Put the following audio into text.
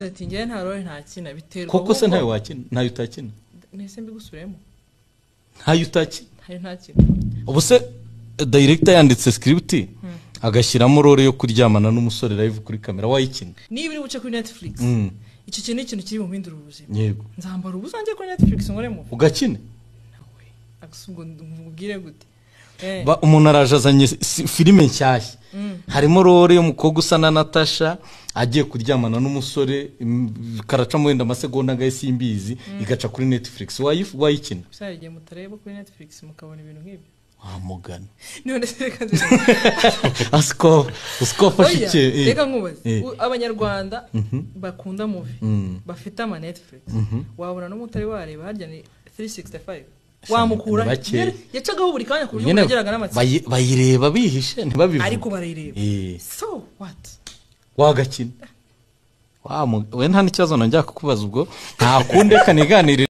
ati ngiye nta role nta kina biterwa koko se ntayo wakina ntayo utakina nese mbigusubiremo ntayo utakina ntayo nta kina ubu se director yanditse script agashyiramo role yo kuryamana n'umusore live kuri kamera wayikina niba uri buce kuri Netflix icyo kintu ikintu kiri mu mpindura ubuzima yego nzambara ubuzange kuri Netflix ngoremo ugakina agusubwo ngubwire gute ba umuntu arajazanye filime nshyashya harimo role yo mukobwa usa na Natasha agiye kuryamana n'umusore karacamo wenda amasegonda ngaye simbizi igaca kuri Netflix wayikina bisari giye mutareba kuri Netflix mukabona ibintu nk'ibyo mugani none se kaze usko fashike reka nkubaze abanyarwanda bakunda movie bafite ama Netflix wabona no mutari wareba harya ni 365 wamukura yacagaho buri kanya kuryo mugeraga n'amatsi bayireba bihishe ntibabivuga ariko barayireba so what wagakina we nta n'ikibazo nanjya kukubaza ubwo nta kunde kaniganire